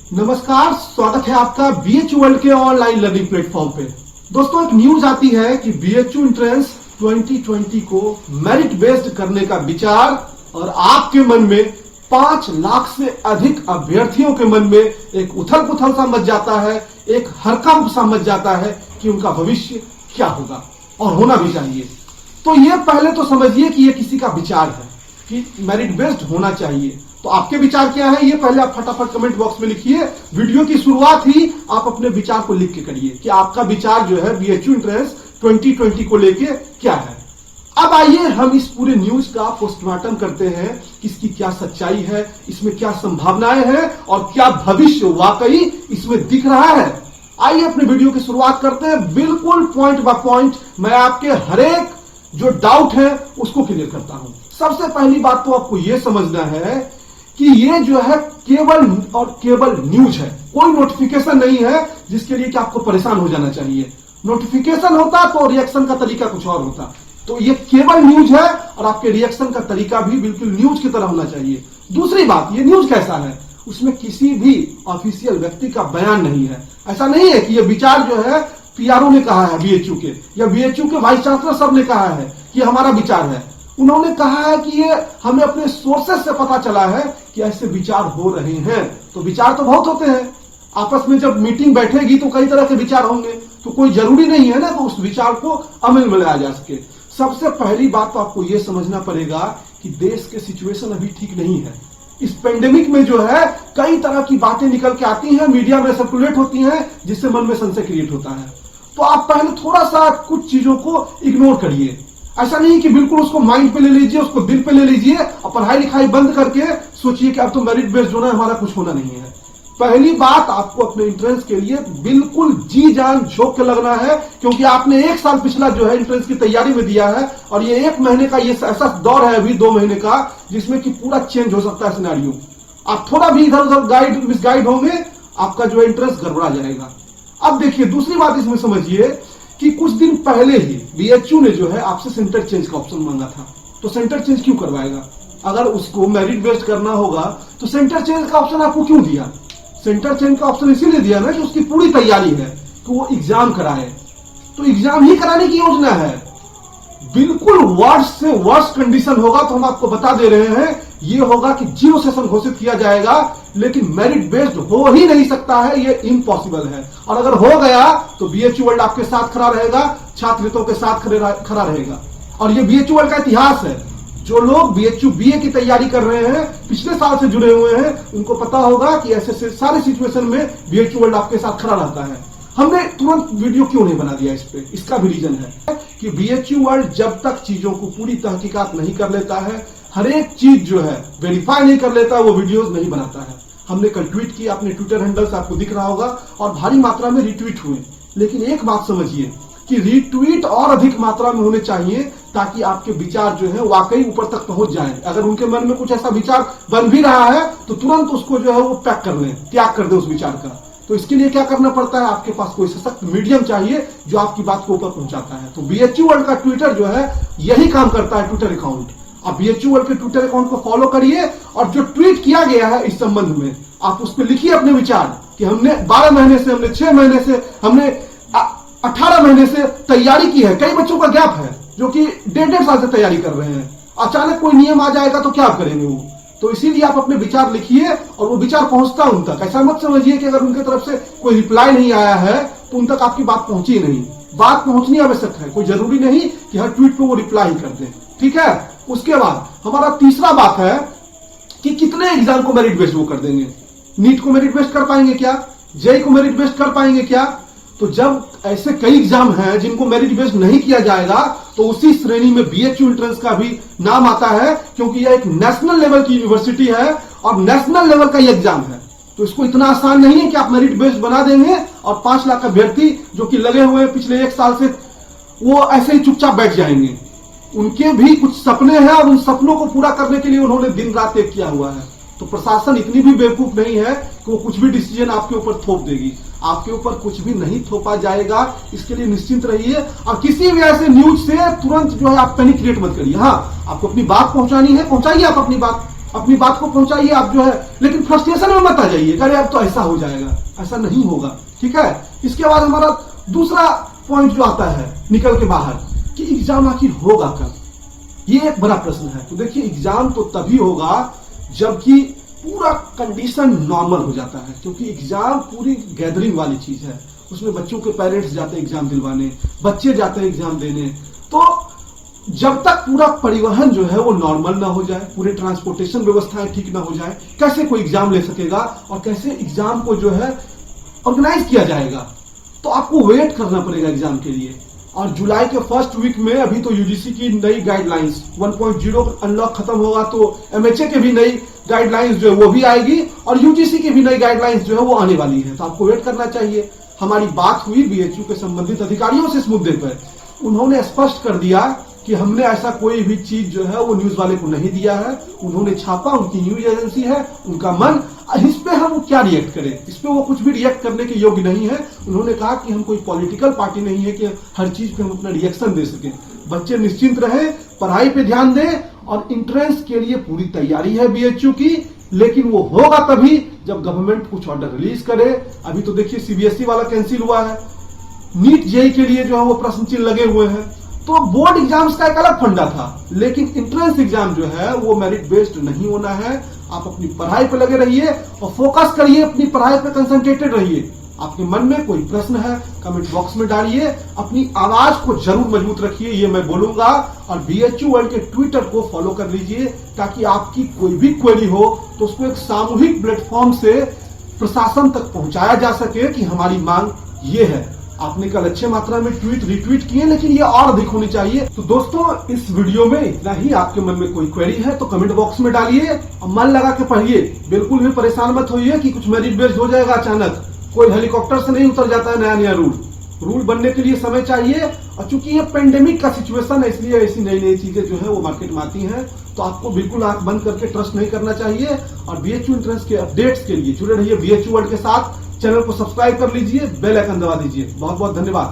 नमस्कार, स्वागत है आपका बीएचयू वर्ल्ड के ऑनलाइन लर्निंग प्लेटफॉर्म पे। दोस्तों, एक न्यूज आती है कि बीएचयू एंट्रेंस 2020 को मेरिट बेस्ड करने का विचार और आपके मन में 5 लाख से अधिक अभ्यर्थियों के मन में एक उथल पुथल सा मच जाता है, एक हड़कंप सा मच जाता है कि उनका भविष्य क्या होगा और होना भी चाहिए। तो ये पहले तो समझिए कि ये किसी का विचार है कि मेरिट बेस्ड होना चाहिए। तो आपके विचार क्या है, ये पहले आप फटाफट कमेंट बॉक्स में लिखिए। वीडियो की शुरुआत ही आप अपने विचार को लिख के करिए कि आपका विचार जो है बीएचयू एंट्रेंस 2020 को लेके क्या है। अब आइए हम इस पूरे न्यूज का पोस्टमार्टम करते हैं कि इसकी क्या सच्चाई है, इसमें क्या संभावनाएं हैं और क्या भविष्य वाकई इसमें दिख रहा है। आइए अपने वीडियो की शुरुआत करते हैं। बिल्कुल पॉइंट बाय पॉइंट मैं आपके हरेक जो डाउट है उसको क्लियर करता हूं। सबसे पहली बात तो आपको यह समझना है कि ये जो है केवल और केवल न्यूज है, कोई नोटिफिकेशन नहीं है जिसके लिए कि आपको परेशान हो जाना चाहिए। नोटिफिकेशन होता तो रिएक्शन का तरीका कुछ और होता। तो ये केवल न्यूज है और आपके रिएक्शन का तरीका भी बिल्कुल न्यूज की तरह होना चाहिए। दूसरी बात, ये न्यूज कैसा है, उसमें किसी भी ऑफिशियल व्यक्ति का बयान नहीं है। ऐसा नहीं है कि ये विचार जो है पीआरओ ने कहा है बीएचयू के, या बीएचयू के वाइस चांसलर साहब ने कहा है कि हमारा विचार है। उन्होंने कहा है कि ये हमें अपने सोर्सेस से पता चला है कि ऐसे विचार हो रहे हैं। तो विचार तो बहुत होते हैं, आपस में जब मीटिंग बैठेगी तो कई तरह के विचार होंगे, तो कोई जरूरी नहीं है ना तो उस विचार को अमल में लाया जा सके। सबसे पहली बात तो आपको यह समझना पड़ेगा कि देश के सिचुएशन अभी ठीक नहीं है। इस पेंडेमिक में जो है कई तरह की बातें निकल के आती हैं, मीडिया में सर्कुलेट होती हैं, जिससे मन में संशय क्रिएट होता है। तो आप पहले थोड़ा सा कुछ चीजों को इग्नोर करिए। ऐसा नहीं कि बिल्कुल उसको माइंड पे ले लीजिए, उसको दिल पे ले लीजिए और पढ़ाई लिखाई बंद करके सोचिए कि अब तो मेरिट बेस्ड होना है, हमारा कुछ होना नहीं है। पहली बात, आपको अपने एंट्रेंस के लिए बिल्कुल जी जान झोंक के लगना है, क्योंकि आपने 1 साल पिछला जो है एंट्रेंस की तैयारी में दिया है और ये 1 महीने का ये ऐसा दौर है अभी 2 महीने का, जिसमें कि पूरा चेंज हो सकता है सिनेरियो। आप थोड़ा भी इधर उधर मिसगाइड होंगे, आपका जो एंट्रेंस गड़बड़ा जाएगा। अब देखिए, दूसरी बात इसमें समझिए कि कुछ दिन पहले ही बीएचयू ने जो है आपसे सेंटर चेंज का ऑप्शन मांगा था। तो सेंटर चेंज क्यों करवाएगा? अगर उसको मेरिट बेस्ड करना होगा तो सेंटर चेंज का ऑप्शन आपको क्यों दिया? सेंटर चेंज का ऑप्शन इसीलिए दिया ना कि उसकी पूरी तैयारी है कि वो एग्जाम कराए। तो एग्जाम ही कराने की योजना है। बिल्कुल वर्ष से वर्ष कंडीशन होगा तो हम आपको बता दे रहे हैं, ये होगा कि 0 सेशन घोषित किया जाएगा, लेकिन मेरिट बेस्ड हो ही नहीं सकता है, ये इम्पॉसिबल है। और अगर हो गया तो बीएचयू वर्ल्ड आपके साथ खड़ा रहेगा, छात्र हितों के साथ खड़ा रहेगा। और ये बीएचयू वर्ल्ड का इतिहास है। जो लोग बीएचयू बीए की तैयारी कर रहे हैं, पिछले साल से जुड़े हुए हैं, उनको पता होगा कि ऐसे सारे सिचुएशन में बीएचयू वर्ल्ड आपके साथ खड़ा रहता है। हमने तुरंत वीडियो क्यों नहीं बना दिया इस पे, इसका भी रीजन है कि बीएचयू वर्ल्ड जब तक चीजों को पूरी तहकीकात नहीं कर लेता है, हर एक चीज जो है वेरीफाई नहीं कर लेता, वो वीडियोस नहीं बनाता है। हमने कल ट्वीट किया, अपने ट्विटर हैंडल से आपको दिख रहा होगा, और भारी मात्रा में रिट्वीट हुए। लेकिन एक बात समझिए कि रिट्वीट और अधिक मात्रा में होने चाहिए ताकि आपके विचार जो है वाकई ऊपर तक पहुंच जाए। अगर उनके मन में कुछ ऐसा विचार बन भी रहा है तो तुरंत उसको जो है वो पैक कर लें, त्याग कर दे उस विचार का। तो इसके लिए क्या करना पड़ता है, आपके पास कोई सशक्त मीडियम चाहिए जो आपकी बात को ऊपर पहुंचाता है। तो बीएचयू वर्ल्ड का ट्विटर जो है यही काम करता है, ट्विटर अकाउंट। आप बीएचयू वर्ल्ड के ट्विटर अकाउंट को फॉलो करिए और जो ट्वीट किया गया है इस संबंध में आप उस पर लिखिए अपने विचार कि हमने 12 महीने से, हमने 6 महीने से, हमने 18 महीने से तैयारी की है। कई बच्चों का गैप है जो कि 1.5 साल से तैयारी कर रहे हैं। अचानक कोई नियम आ जाएगा तो क्या करेंगे वो? तो इसीलिए आप अपने विचार लिखिए और वो विचार पहुंचता उन तक। ऐसा मत समझिए कि अगर उनकी तरफ से कोई रिप्लाई नहीं आया है तो उन तक आपकी बात पहुंची नहीं। बात पहुंचनी आवश्यक है, कोई जरूरी नहीं कि हर ट्वीट को वो रिप्लाई कर दे, ठीक है। उसके बाद हमारा तीसरा बात है कि कितने एग्जाम को मेरिट बेस्ड वो कर देंगे। नीट को मेरिट बेस्ड कर पाएंगे क्या? जेई को मेरिट बेस्ड कर पाएंगे क्या? तो जब ऐसे कई एग्जाम हैं जिनको मेरिट बेस्ड नहीं किया जाएगा तो उसी श्रेणी में बीएचयू एंट्रेंस का भी नाम आता है, क्योंकि यह एक नेशनल लेवल की यूनिवर्सिटी है और नेशनल लेवल का यह एग्जाम है। तो इसको इतना आसान नहीं है कि आप मेरिट बेस्ड बना देंगे और 5 लाख अभ्यर्थी जो कि लगे हुए हैं पिछले 1 साल से, वो ऐसे ही चुपचाप बैठ जाएंगे। उनके भी कुछ सपने हैं और उन सपनों को पूरा करने के लिए उन्होंने दिन रात एक किया हुआ है। तो प्रशासन इतनी भी बेवकूफ नहीं है कि वो कुछ भी डिसीजन आपके ऊपर थोप देगी। आपके ऊपर कुछ भी नहीं थोपा जाएगा, इसके लिए निश्चिंत रहिए। और किसी भी ऐसे न्यूज से तुरंत जो है आप पैनिक क्रिएट मत करिए। हाँ, आपको अपनी बात पहुंचानी है, पहुंचाइए आप अपनी बात, अपनी बात को पहुंचाइए आप जो है, लेकिन फ्रस्ट्रेशन में मत आ जाइए, अरे अब तो ऐसा हो जाएगा, ऐसा नहीं होगा, ठीक है। इसके बाद हमारा दूसरा पॉइंट जो आता है निकल के बाहर कि एग्जाम आखिर होगा कब, ये एक बड़ा प्रश्न है। तो देखिए एग्जाम तो तभी होगा जबकि पूरा कंडीशन नॉर्मल हो जाता है, क्योंकि एग्जाम पूरी गैदरिंग वाली चीज है। उसमें बच्चों के पेरेंट्स जाते हैं एग्जाम दिलवाने, बच्चे जाते हैं एग्जाम देने। तो जब तक पूरा परिवहन जो है वो नॉर्मल ना हो जाए, पूरे ट्रांसपोर्टेशन व्यवस्थाएं ठीक ना हो जाए, कैसे कोई एग्जाम ले सकेगा और कैसे एग्जाम को जो है ऑर्गेनाइज किया जाएगा। तो आपको वेट करना पड़ेगा एग्जाम के लिए। और जुलाई के फर्स्ट वीक में अभी तो यूजीसी की नई गाइडलाइंस 1.0 अनलॉक खत्म होगा, तो एमएचए के भी नई गाइडलाइंस जो है वो भी आएगी और यूजीसी की भी नई गाइडलाइंस जो है वो आने वाली है। तो आपको वेट करना चाहिए। हमारी बात हुई बीएचयू के संबंधित अधिकारियों से इस मुद्दे पर, उन्होंने स्पष्ट कर दिया कि हमने ऐसा कोई भी चीज जो है वो न्यूज वाले को नहीं दिया है। उन्होंने छापा, उनकी न्यूज एजेंसी है, उनका मन, इस पे हम क्या रिएक्ट करें, इस पे वो कुछ भी रिएक्ट करने के योग्य नहीं है। उन्होंने कहा कि हम कोई पॉलिटिकल पार्टी नहीं है कि हर चीज पे हम अपना रिएक्शन दे सकें। बच्चे निश्चिंत रहे, पढ़ाई पे ध्यान दें और इंट्रेंस के लिए पूरी तैयारी है बीएचयू की, लेकिन वो होगा तभी जब गवर्नमेंट कुछ ऑर्डर रिलीज करे। अभी तो देखिए सीबीएसई वाला कैंसिल हुआ है, नीट जेईई के लिए जो है वो प्रश्न चिन्ह लगे हुए हैं। तो बोर्ड एग्जाम्स का एक अलग फंडा था, लेकिन इंट्रेंस एग्जाम जो है वो मेरिट बेस्ड नहीं होना है। आप अपनी पढ़ाई पे लगे रहिए और फोकस करिए, अपनी पढ़ाई पे कंसंट्रेटेड रहिए। आपके मन में कोई प्रश्न है कमेंट बॉक्स में डालिए, अपनी आवाज को जरूर मजबूत रखिए, ये मैं बोलूंगा। और बीएचयू वर्ल्ड के ट्विटर को फॉलो कर लीजिए ताकि आपकी कोई भी क्वेरी हो तो उसको एक सामूहिक प्लेटफॉर्म से प्रशासन तक पहुंचाया जा सके कि हमारी मांग ये है। आपने कल अच्छे मात्रा में ट्वीट रिट्वीट किए, लेकिन ये और अधिक होनी चाहिए। तो दोस्तों इस वीडियो में इतना ही। आपके मन में कोई क्वेरी है तो कमेंट बॉक्स में डालिए और मन लगा के पढ़िए। बिल्कुल भी परेशान मत होइए कि कुछ मेरिट बेस्ड हो जाएगा अचानक। कोई हेलीकॉप्टर से नहीं उतर जाता है नया नया रूल बनने के लिए समय चाहिए। और चूंकि ये पेंडेमिक का सिचुएशन है, इसलिए ऐसी नई नई चीजें जो है वो मार्केट में आती हैं। तो आपको बिल्कुल आंख बंद करके ट्रस्ट नहीं करना चाहिए। और बीएचयू एंट्रेंस के अपडेट्स के लिए जुड़े रहिए बीएचयू वर्ल्ड के साथ। चैनल को सब्सक्राइब कर लीजिए, बेल आइकन दबा दीजिए। बहुत बहुत धन्यवाद।